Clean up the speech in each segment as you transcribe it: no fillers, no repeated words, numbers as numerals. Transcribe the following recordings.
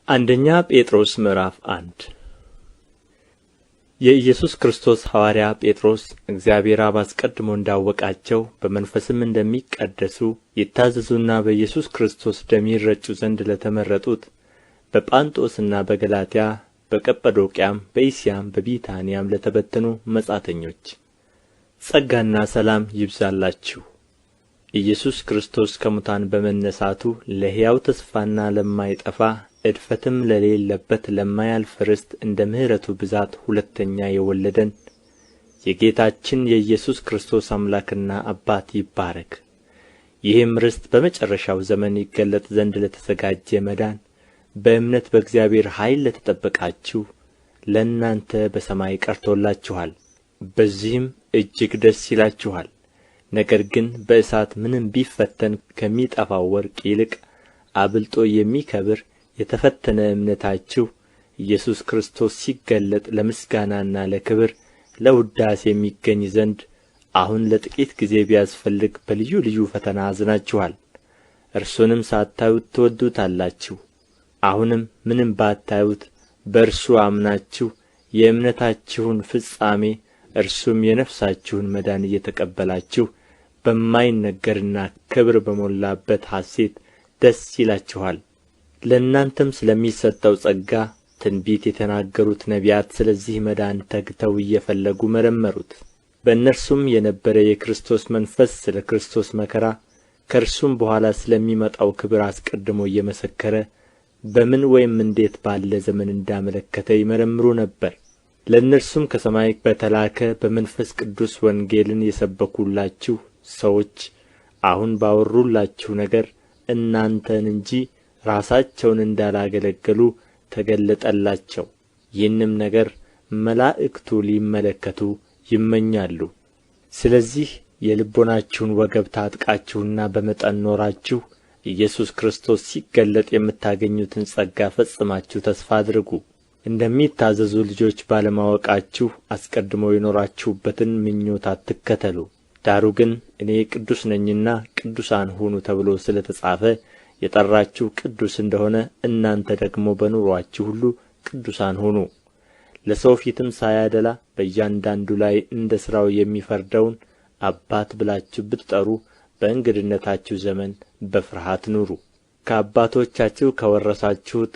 አንደኛ ጴጥሮስ ምዕራፍ 1 የኢየሱስ ክርስቶስ ሐዋርያ ጴጥሮስ እግዚአብሔር አብ አስቀድሞ እንዳወቃቸው በመንፈስም እንደሚቀደሱ ይታዘዙና በኢየሱስ ክርስቶስ ደም ይረጩ ዘንድ ለተመረጡት በጳንጦስና በገላትያ በቀጰዶቅያም በእስያም በቢታንያም ለተበተኑ መጻተኞች ጸጋና ሰላም ይብዛላችሁ። ኢየሱስ ክርስቶስ ከሙታን በመነሣቱ ለሕያው ተስፋና ለማይጠፋ እድፈትም ለሌለበት ለማያልፍ ርስት እንደ ምሕረቱ ብዛት ሁለተኛ የወለደን የጌታችን የኢየሱስ ክርስቶስ አምላክና አባት ይባረክ። ይህም ርስት በመጨረሻው ዘመን ይገለጥ ዘንድ ለተዘጋጀ መዳን በእምነት በእግዚአብሔር ኃይል ለተጠበቃችሁ ለእናንተ በሰማይ ቀርቶላችኋል። በዚህም እጅግ ደስ ይላችኋል። ነገር ግን በእሳት ምንም ቢፈተን ከሚጠፋው ወርቅ ይልቅ አብልጦ የሚከብር የተፈተነ እምነታችሁ ኢየሱስ ክርስቶስ ሲገለጥ ለምስጋናና ለክብር ለውዳሴ የሚገኝ ዘንድ አሁን ለጥቂት ጊዜ ቢያስፈልግ በልዩ ልዩ ፈተና አዝናችኋል። እርሱንም ሳታዩት ትወዱታላችሁ። አሁንም ምንም ባታዩት በእርሱ አምናችሁ የእምነታችሁን ፍጻሜ እርሱም የነፍሳችሁን መዳን እየተቀበላችሁ በማይነገርና ክብር በሞላበት ሐሤት ደስ ይላችኋል። ለእናንተም ስለሚሰጠው ጸጋ ትንቢት የተናገሩት ነቢያት ስለዚህ መዳን ተግተው እየፈለጉ መረመሩት። በእነርሱም የነበረ የክርስቶስ መንፈስ ስለ ክርስቶስ መከራ ከእርሱም በኋላ ስለሚመጣው ክብር አስቀድሞ እየመሰከረ በምን ወይም እንዴት ባለ ዘመን እንዳመለከተ ይመረምሩ ነበር። ለእነርሱም ከሰማይ በተላከ በመንፈስ ቅዱስ ወንጌልን የሰበኩላችሁ ሰዎች አሁን ባወሩላችሁ ነገር እናንተን እንጂ ራሳቸውን እንዳላገለገሉ ተገለጠላቸው። ይህንም ነገር መላእክቱ ሊመለከቱ ይመኛሉ። ስለዚህ የልቦናችሁን ወገብ ታጥቃችሁና በመጠን ኖራችሁ ኢየሱስ ክርስቶስ ሲገለጥ የምታገኙትን ጸጋ ፈጽማችሁ ተስፋ አድርጉ። እንደሚታዘዙ ልጆች ባለማወቃችሁ አስቀድሞ የኖራችሁበትን ምኞት አትከተሉ። ዳሩ ግን እኔ ቅዱስ ነኝና ቅዱሳን ሁኑ ተብሎ ስለ ተጻፈ የጠራችሁ ቅዱስ እንደሆነ እናንተ ደግሞ በኑሮአችሁ ሁሉ ቅዱሳን ሁኑ። ለሰው ፊትም ሳያደላ በእያንዳንዱ ላይ እንደ ሥራው የሚፈርደውን አባት ብላችሁ ብትጠሩ በእንግድነታችሁ ዘመን በፍርሃት ኑሩ። ከአባቶቻችሁ ከወረሳችሁት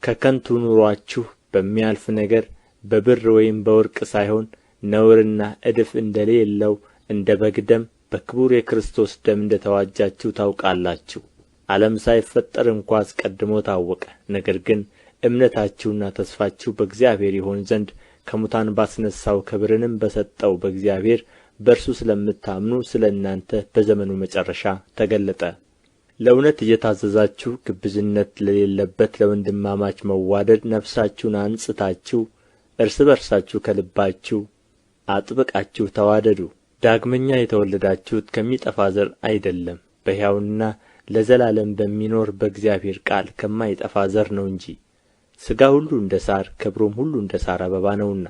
ከከንቱ ኑሮአችሁ በሚያልፍ ነገር በብር ወይም በወርቅ ሳይሆን ነውርና እድፍ እንደሌለው እንደ በግ ደም በክቡር የክርስቶስ ደም እንደ ተዋጃችሁ ታውቃላችሁ። ዓለም ሳይፈጠር እንኳ አስቀድሞ ታወቀ። ነገር ግን እምነታችሁና ተስፋችሁ በእግዚአብሔር ይሆን ዘንድ ከሙታን ባስነሣው ክብርንም በሰጠው በእግዚአብሔር በእርሱ ስለምታምኑ ስለ እናንተ በዘመኑ መጨረሻ ተገለጠ። ለእውነት እየታዘዛችሁ ግብዝነት ለሌለበት ለወንድማማች መዋደድ ነፍሳችሁን አንጽታችሁ እርስ በርሳችሁ ከልባችሁ አጥብቃችሁ ተዋደዱ። ዳግመኛ የተወለዳችሁት ከሚጠፋ ዘር አይደለም፣ በሕያውና ለዘላለም በሚኖር በእግዚአብሔር ቃል ከማይጠፋ ዘር ነው እንጂ። ሥጋ ሁሉ እንደ ሣር ክብሩም ሁሉ እንደ ሣር አበባ ነውና፣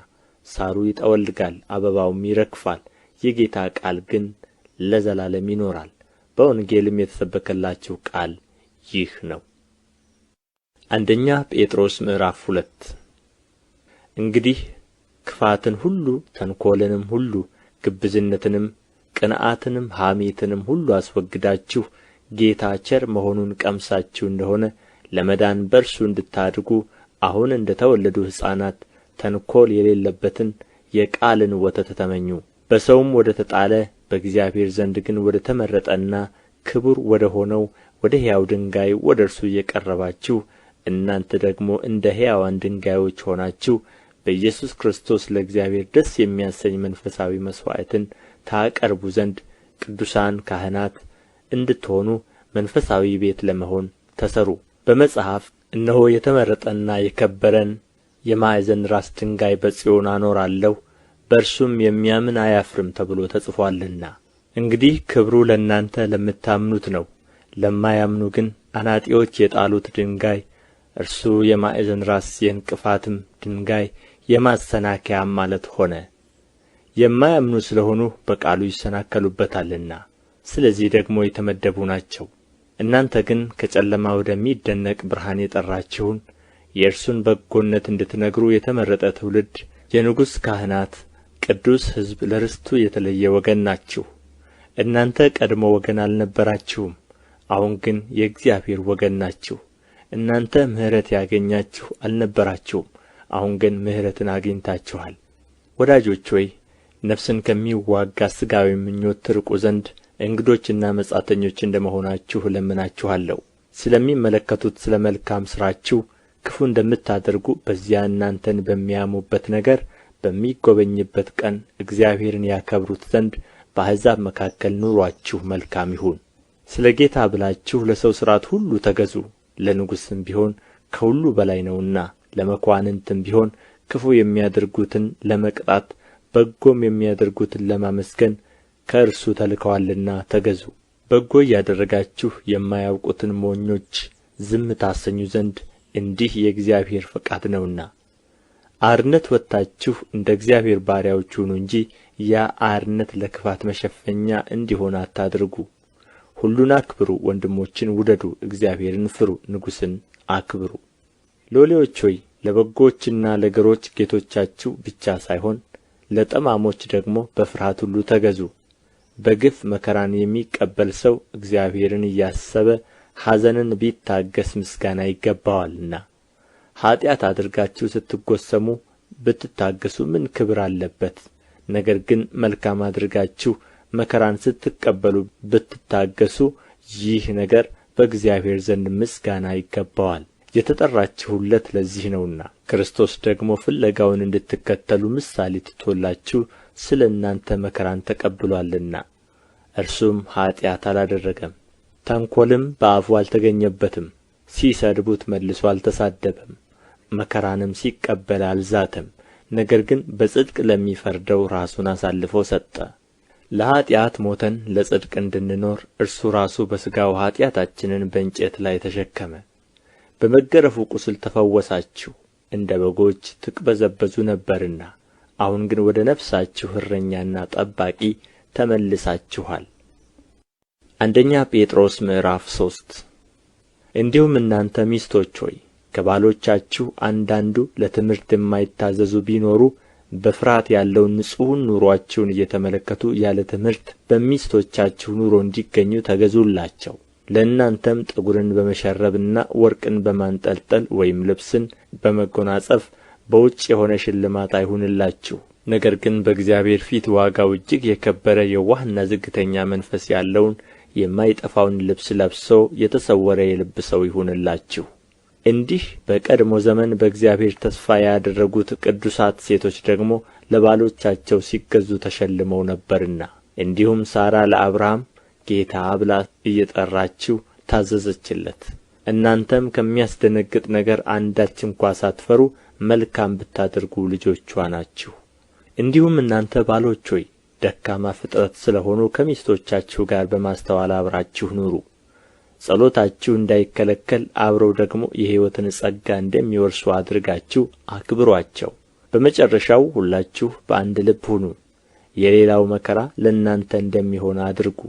ሣሩ ይጠወልጋል፣ አበባውም ይረግፋል፣ የጌታ ቃል ግን ለዘላለም ይኖራል። በወንጌልም የተሰበከላችሁ ቃል ይህ ነው። አንደኛ ጴጥሮስ ምዕራፍ 2 እንግዲህ ክፋትን ሁሉ ተንኰልንም ሁሉ ግብዝነትንም ቅንዓትንም ሐሜትንም ሁሉ አስወግዳችሁ ጌታ ቸር መሆኑን ቀምሳችሁ እንደሆነ ለመዳን በእርሱ እንድታድጉ አሁን እንደ ተወለዱ ሕፃናት ተንኰል የሌለበትን የቃልን ወተት ተመኙ። በሰውም ወደ ተጣለ በእግዚአብሔር ዘንድ ግን ወደ ተመረጠና ክቡር ወደ ሆነው ወደ ሕያው ድንጋይ ወደ እርሱ እየቀረባችሁ እናንተ ደግሞ እንደ ሕያዋን ድንጋዮች ሆናችሁ በኢየሱስ ክርስቶስ ለእግዚአብሔር ደስ የሚያሰኝ መንፈሳዊ መሥዋዕትን ታቀርቡ ዘንድ ቅዱሳን ካህናት እንድትሆኑ መንፈሳዊ ቤት ለመሆን ተሠሩ። በመጽሐፍ እነሆ የተመረጠና የከበረን የማዕዘን ራስ ድንጋይ በጽዮን አኖራለሁ በእርሱም የሚያምን አያፍርም ተብሎ ተጽፎአልና። እንግዲህ ክብሩ ለእናንተ ለምታምኑት ነው። ለማያምኑ ግን አናጢዎች የጣሉት ድንጋይ እርሱ የማዕዘን ራስ የዕንቅፋትም ድንጋይ የማሰናከያም ዓለት ሆነ። የማያምኑ ስለ ሆኑ በቃሉ ይሰናከሉበታልና ስለዚህ ደግሞ የተመደቡ ናቸው። እናንተ ግን ከጨለማ ወደሚደነቅ ብርሃን የጠራችሁን የእርሱን በጎነት እንድትነግሩ የተመረጠ ትውልድ፣ የንጉሥ ካህናት፣ ቅዱስ ሕዝብ፣ ለርስቱ የተለየ ወገን ናችሁ። እናንተ ቀድሞ ወገን አልነበራችሁም፣ አሁን ግን የእግዚአብሔር ወገን ናችሁ። እናንተ ምሕረት ያገኛችሁ አልነበራችሁም፣ አሁን ግን ምሕረትን አግኝታችኋል። ወዳጆች ሆይ ነፍስን ከሚዋጋ ሥጋዊ ምኞት ትርቁ ዘንድ እንግዶችና መጻተኞች እንደ መሆናችሁ እለምናችኋለሁ። ስለሚመለከቱት ስለ መልካም ሥራችሁ ክፉ እንደምታደርጉ በዚያ እናንተን በሚያሙበት ነገር በሚጎበኝበት ቀን እግዚአብሔርን ያከብሩት ዘንድ በአሕዛብ መካከል ኑሮአችሁ መልካም ይሁን። ስለ ጌታ ብላችሁ ለሰው ሥርዓት ሁሉ ተገዙ። ለንጉሥም ቢሆን ከሁሉ በላይ ነውና፣ ለመኳንንትም ቢሆን ክፉ የሚያደርጉትን ለመቅጣት በጎም የሚያደርጉትን ለማመስገን ከእርሱ ተልከዋልና ተገዙ። በጎ እያደረጋችሁ የማያውቁትን ሞኞች ዝም ታሰኙ ዘንድ እንዲህ የእግዚአብሔር ፈቃድ ነውና። አርነት ወጥታችሁ እንደ እግዚአብሔር ባሪያዎች ሁኑ እንጂ ያ አርነት ለክፋት መሸፈኛ እንዲሆን አታድርጉ። ሁሉን አክብሩ፣ ወንድሞችን ውደዱ፣ እግዚአብሔርን ፍሩ፣ ንጉሥን አክብሩ። ሎሌዎች ሆይ ለበጎዎችና ለገሮች ጌቶቻችሁ ብቻ ሳይሆን ለጠማሞች ደግሞ በፍርሃት ሁሉ ተገዙ። በግፍ መከራን የሚቀበል ሰው እግዚአብሔርን እያሰበ ኀዘንን ቢታገስ ምስጋና ይገባዋልና። ኀጢአት አድርጋችሁ ስትጐሰሙ ብትታገሱ ምን ክብር አለበት? ነገር ግን መልካም አድርጋችሁ መከራን ስትቀበሉ ብትታገሱ ይህ ነገር በእግዚአብሔር ዘንድ ምስጋና ይገባዋል። የተጠራችሁለት ለዚህ ነውና። ክርስቶስ ደግሞ ፍለጋውን እንድትከተሉ ምሳሌ ትቶላችሁ ስለ እናንተ መከራን ተቀብሎአልና። እርሱም ኃጢአት አላደረገም፣ ተንኰልም በአፉ አልተገኘበትም። ሲሰድቡት መልሶ አልተሳደበም፣ መከራንም ሲቀበል አልዛተም። ነገር ግን በጽድቅ ለሚፈርደው ራሱን አሳልፎ ሰጠ። ለኃጢአት ሞተን ለጽድቅ እንድንኖር እርሱ ራሱ በሥጋው ኃጢአታችንን በእንጨት ላይ ተሸከመ። በመገረፉ ቁስል ተፈወሳችሁ። እንደ በጎች ትቅበዘበዙ ነበርና አሁን ግን ወደ ነፍሳችሁ እረኛና ጠባቂ ተመልሳችኋል። አንደኛ ጴጥሮስ ምዕራፍ 3 እንዲሁም እናንተ ሚስቶች ሆይ ከባሎቻችሁ አንዳንዱ ለትምህርት የማይታዘዙ ቢኖሩ በፍርሃት ያለውን ንጹሑን ኑሮአችሁን እየተመለከቱ ያለ ትምህርት በሚስቶቻችሁ ኑሮ እንዲገኙ ተገዙላቸው። ለእናንተም ጠጕርን በመሸረብና ወርቅን በማንጠልጠል ወይም ልብስን በመጐናጸፍ በውጭ የሆነ ሽልማት አይሁንላችሁ። ነገር ግን በእግዚአብሔር ፊት ዋጋው እጅግ የከበረ የዋህና ዝግተኛ መንፈስ ያለውን የማይጠፋውን ልብስ ለብሶ የተሰወረ የልብ ሰው ይሁንላችሁ። እንዲህ በቀድሞ ዘመን በእግዚአብሔር ተስፋ ያደረጉት ቅዱሳት ሴቶች ደግሞ ለባሎቻቸው ሲገዙ ተሸልመው ነበርና። እንዲሁም ሳራ ለአብርሃም ጌታ ብላ እየጠራችው ታዘዘችለት። እናንተም ከሚያስደነግጥ ነገር አንዳች እንኳ ሳትፈሩ መልካም ብታደርጉ ልጆችዋ ናችሁ። እንዲሁም እናንተ ባሎች ሆይ ደካማ ፍጥረት ስለ ሆኑ ከሚስቶቻችሁ ጋር በማስተዋል አብራችሁ ኑሩ። ጸሎታችሁ እንዳይከለከል አብረው ደግሞ የሕይወትን ጸጋ እንደሚወርሱ አድርጋችሁ አክብሩአቸው። በመጨረሻው ሁላችሁ በአንድ ልብ ሁኑ። የሌላው መከራ ለእናንተ እንደሚሆን አድርጉ።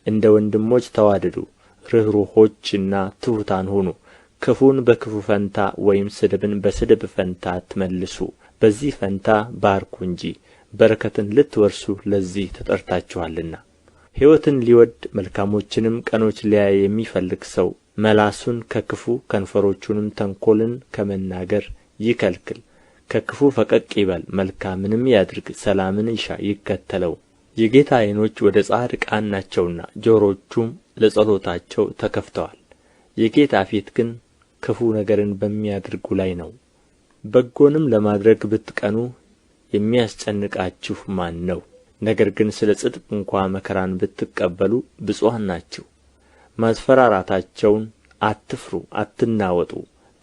እንደ ወንድሞች ተዋደዱ፣ ርኅሩኆችና ትሑታን ሁኑ። ክፉን በክፉ ፈንታ ወይም ስድብን በስድብ ፈንታ አትመልሱ። በዚህ ፈንታ ባርኩ እንጂ በረከትን ልትወርሱ ለዚህ ተጠርታችኋልና። ሕይወትን ሊወድ መልካሞችንም ቀኖች ሊያይ የሚፈልግ ሰው መላሱን ከክፉ ከንፈሮቹንም ተንኰልን ከመናገር ይከልክል። ከክፉ ፈቀቅ ይበል፣ መልካምንም ያድርግ፣ ሰላምን ይሻ ይከተለው። የጌታ ዓይኖች ወደ ጻድቃን ናቸውና ጆሮቹም ለጸሎታቸው ተከፍተዋል። የጌታ ፊት ግን ክፉ ነገርን በሚያደርጉ ላይ ነው። በጎንም ለማድረግ ብትቀኑ የሚያስጨንቃችሁ ማን ነው? ነገር ግን ስለ ጽድቅ እንኳ መከራን ብትቀበሉ ብፁዓን ናችሁ። ማስፈራራታቸውን አትፍሩ፣ አትናወጡ።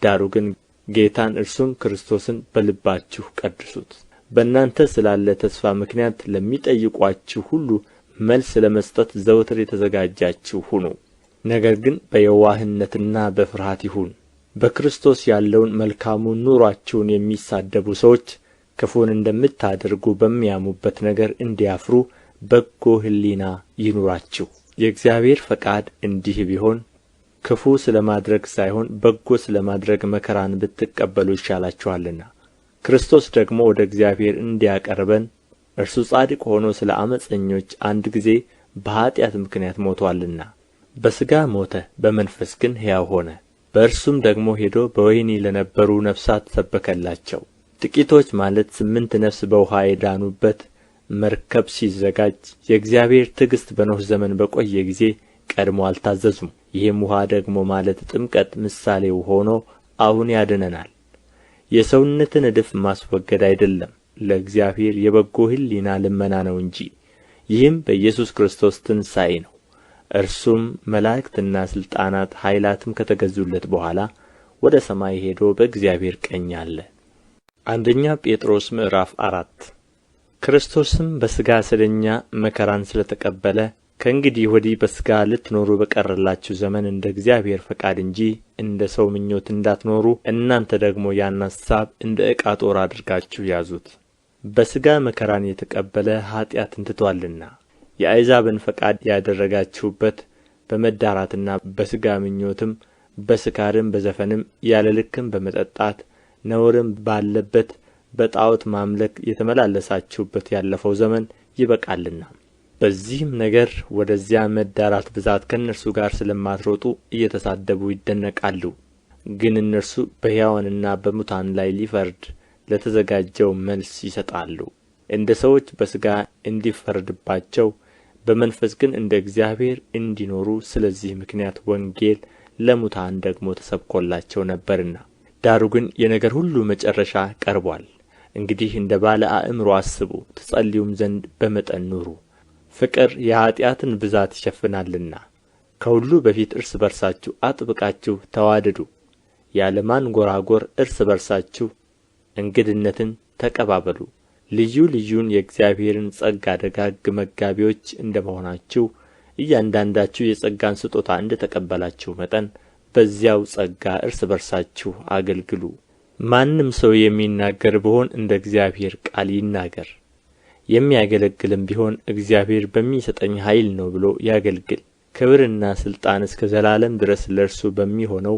ዳሩ ግን ጌታን እርሱም ክርስቶስን በልባችሁ ቀድሱት። በእናንተ ስላለ ተስፋ ምክንያት ለሚጠይቋችሁ ሁሉ መልስ ለመስጠት ዘወትር የተዘጋጃችሁ ሁኑ። ነገር ግን በየዋህነትና በፍርሃት ይሁን። በክርስቶስ ያለውን መልካሙን ኑሮአችሁን የሚሳደቡ ሰዎች ክፉን እንደምታደርጉ በሚያሙበት ነገር እንዲያፍሩ በጎ ሕሊና ይኑራችሁ። የእግዚአብሔር ፈቃድ እንዲህ ቢሆን ክፉ ስለ ማድረግ ሳይሆን በጎ ስለ ማድረግ መከራን ብትቀበሉ ይሻላችኋልና። ክርስቶስ ደግሞ ወደ እግዚአብሔር እንዲያቀርበን እርሱ ጻድቅ ሆኖ ስለ ዓመፀኞች አንድ ጊዜ በኃጢአት ምክንያት ሞቶአልና፣ በሥጋ ሞተ፣ በመንፈስ ግን ሕያው ሆነ። በእርሱም ደግሞ ሄዶ በወህኒ ለነበሩ ነፍሳት ሰበከላቸው። ጥቂቶች ማለት 8 ነፍስ በውኃ የዳኑበት መርከብ ሲዘጋጅ የእግዚአብሔር ትዕግሥት በኖኅ ዘመን በቆየ ጊዜ ቀድሞ አልታዘዙም። ይህም ውኃ ደግሞ ማለት ጥምቀት ምሳሌው ሆኖ አሁን ያድነናል። የሰውነትን እድፍ ማስወገድ አይደለም፣ ለእግዚአብሔር የበጎ ሕሊና ልመና ነው እንጂ። ይህም በኢየሱስ ክርስቶስ ትንሣኤ ነው። እርሱም መላእክትና ሥልጣናት ኃይላትም ከተገዙለት በኋላ ወደ ሰማይ ሄዶ በእግዚአብሔር ቀኝ አለ። አንደኛ ጴጥሮስ ምዕራፍ 4 ክርስቶስም በሥጋ ስለ እኛ መከራን ስለ ተቀበለ ከእንግዲህ ወዲህ በሥጋ ልትኖሩ በቀረላችሁ ዘመን እንደ እግዚአብሔር ፈቃድ እንጂ እንደ ሰው ምኞት እንዳትኖሩ እናንተ ደግሞ ያን አሳብ እንደ ዕቃ ጦር አድርጋችሁ ያዙት። በሥጋ መከራን የተቀበለ ኃጢአትን ትቶአልና የአሕዛብን ፈቃድ ያደረጋችሁበት በመዳራትና በሥጋ ምኞትም በስካርም በዘፈንም ያለ ልክም በመጠጣት ነውርም ባለበት በጣዖት ማምለክ የተመላለሳችሁበት ያለፈው ዘመን ይበቃልና። በዚህም ነገር ወደዚያ መዳራት ብዛት ከእነርሱ ጋር ስለማትሮጡ እየተሳደቡ ይደነቃሉ። ግን እነርሱ በሕያዋንና በሙታን ላይ ሊፈርድ ለተዘጋጀው መልስ ይሰጣሉ። እንደ ሰዎች በሥጋ እንዲፈረድባቸው በመንፈስ ግን እንደ እግዚአብሔር እንዲኖሩ ስለዚህ ምክንያት ወንጌል ለሙታን ደግሞ ተሰብኮላቸው ነበርና። ዳሩ ግን የነገር ሁሉ መጨረሻ ቀርቦአል። እንግዲህ እንደ ባለ አእምሮ አስቡ፣ ትጸልዩም ዘንድ በመጠን ኑሩ። ፍቅር የኃጢአትን ብዛት ይሸፍናልና። ከሁሉ በፊት እርስ በርሳችሁ አጥብቃችሁ ተዋደዱ። ያለ ማንጐራጐር እርስ በርሳችሁ እንግድነትን ተቀባበሉ። ልዩ ልዩን የእግዚአብሔርን ጸጋ ደጋግ መጋቢዎች እንደ መሆናችሁ እያንዳንዳችሁ የጸጋን ስጦታ እንደ ተቀበላችሁ መጠን በዚያው ጸጋ እርስ በርሳችሁ አገልግሉ። ማንም ሰው የሚናገር ቢሆን እንደ እግዚአብሔር ቃል ይናገር፣ የሚያገለግልም ቢሆን እግዚአብሔር በሚሰጠኝ ኃይል ነው ብሎ ያገልግል። ክብርና ሥልጣን እስከ ዘላለም ድረስ ለእርሱ በሚሆነው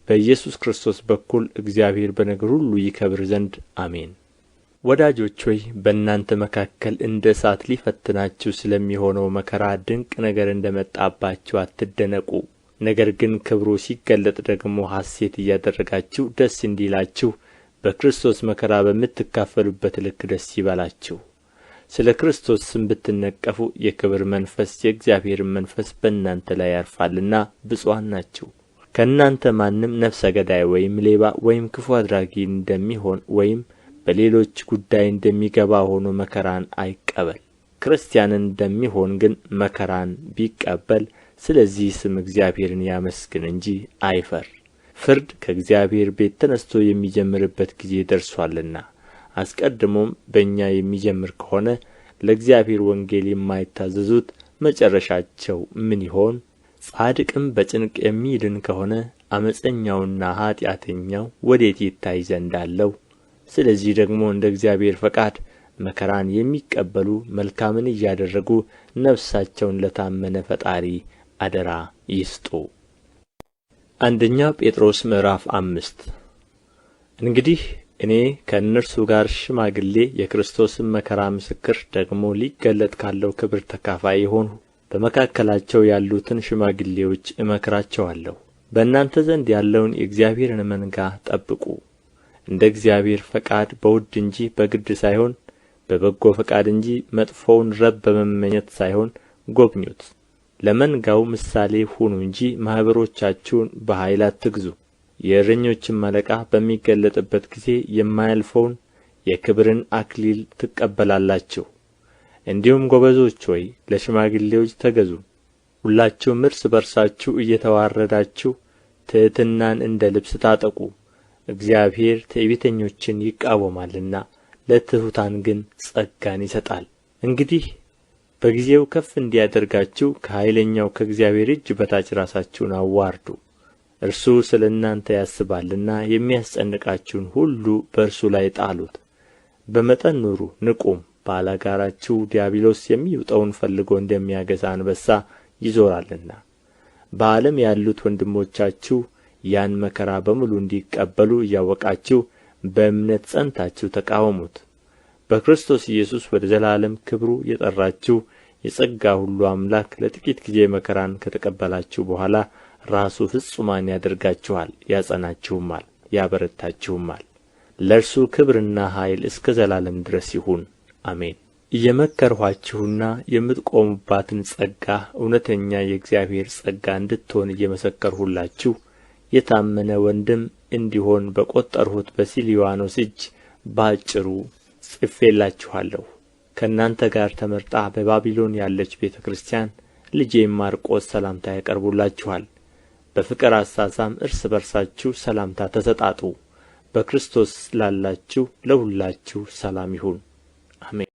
በኢየሱስ ክርስቶስ በኩል እግዚአብሔር በነገር ሁሉ ይከብር ዘንድ አሜን። ወዳጆች ሆይ በእናንተ መካከል እንደ እሳት ሊፈትናችሁ ስለሚሆነው መከራ ድንቅ ነገር እንደ መጣባችሁ አትደነቁ። ነገር ግን ክብሩ ሲገለጥ ደግሞ ሐሴት እያደረጋችሁ ደስ እንዲላችሁ በክርስቶስ መከራ በምትካፈሉበት ልክ ደስ ይበላችሁ። ስለ ክርስቶስ ስም ብትነቀፉ የክብር መንፈስ የእግዚአብሔርን መንፈስ በእናንተ ላይ ያርፋልና ብፁዓን ናችሁ። ከእናንተ ማንም ነፍሰ ገዳይ ወይም ሌባ ወይም ክፉ አድራጊ እንደሚሆን ወይም በሌሎች ጉዳይ እንደሚገባ ሆኖ መከራን አይቀበል። ክርስቲያን እንደሚሆን ግን መከራን ቢቀበል ስለዚህ ስም እግዚአብሔርን ያመስግን እንጂ አይፈር። ፍርድ ከእግዚአብሔር ቤት ተነስቶ የሚጀምርበት ጊዜ ደርሶአልና። አስቀድሞም በእኛ የሚጀምር ከሆነ ለእግዚአብሔር ወንጌል የማይታዘዙት መጨረሻቸው ምን ይሆን? ጻድቅም በጭንቅ የሚድን ከሆነ ዓመፀኛውና ኃጢአተኛው ወዴት ይታይ ዘንድ አለው? ስለዚህ ደግሞ እንደ እግዚአብሔር ፈቃድ መከራን የሚቀበሉ መልካምን እያደረጉ ነፍሳቸውን ለታመነ ፈጣሪ አደራ ይስጡ። አንደኛ ጴጥሮስ ምዕራፍ 5 እንግዲህ እኔ ከእነርሱ ጋር ሽማግሌ የክርስቶስም መከራ ምስክር ደግሞ ሊገለጥ ካለው ክብር ተካፋይ የሆንሁ በመካከላቸው ያሉትን ሽማግሌዎች እመክራቸዋለሁ። በእናንተ ዘንድ ያለውን የእግዚአብሔርን መንጋ ጠብቁ። እንደ እግዚአብሔር ፈቃድ በውድ እንጂ በግድ ሳይሆን በበጎ ፈቃድ እንጂ መጥፎውን ረብ በመመኘት ሳይሆን ጐብኙት። ለመንጋው ምሳሌ ሁኑ እንጂ ማኅበሮቻችሁን በኃይል አትግዙ። የእረኞችም አለቃ በሚገለጥበት ጊዜ የማያልፈውን የክብርን አክሊል ትቀበላላችሁ። እንዲሁም ጎበዞች ሆይ ለሽማግሌዎች ተገዙ። ሁላችሁም እርስ በርሳችሁ እየተዋረዳችሁ ትሕትናን እንደ ልብስ ታጠቁ። እግዚአብሔር ትዕቢተኞችን ይቃወማልና ለትሑታን ግን ጸጋን ይሰጣል። እንግዲህ በጊዜው ከፍ እንዲያደርጋችሁ ከኃይለኛው ከእግዚአብሔር እጅ በታች ራሳችሁን አዋርዱ። እርሱ ስለ እናንተ ያስባልና የሚያስጨንቃችሁን ሁሉ በእርሱ ላይ ጣሉት። በመጠን ኑሩ፣ ንቁም። ባላጋራችሁ ዲያብሎስ የሚውጠውን ፈልጎ እንደሚያገሣ አንበሳ ይዞራልና በዓለም ያሉት ወንድሞቻችሁ ያን መከራ በሙሉ እንዲቀበሉ እያወቃችሁ በእምነት ጸንታችሁ ተቃወሙት። በክርስቶስ ኢየሱስ ወደ ዘላለም ክብሩ የጠራችሁ የጸጋ ሁሉ አምላክ ለጥቂት ጊዜ መከራን ከተቀበላችሁ በኋላ ራሱ ፍጹማን ያደርጋችኋል፣ ያጸናችሁማል፣ ያበረታችሁማል። ለእርሱ ክብርና ኃይል እስከ ዘላለም ድረስ ይሁን፣ አሜን። እየመከርኋችሁና የምትቆሙባትን ጸጋ እውነተኛ የእግዚአብሔር ጸጋ እንድትሆን እየመሰከርሁላችሁ የታመነ ወንድም እንዲሆን በቈጠርሁት በስልዋኖስ እጅ በአጭሩ ጽፌላችኋለሁ። ከእናንተ ጋር ተመርጣ በባቢሎን ያለች ቤተ ክርስቲያን ልጄም ማርቆስ ሰላምታ ያቀርቡላችኋል። በፍቅር አሳሳም እርስ በርሳችሁ ሰላምታ ተሰጣጡ። በክርስቶስ ላላችሁ ለሁላችሁ ሰላም ይሁን፣ አሜን።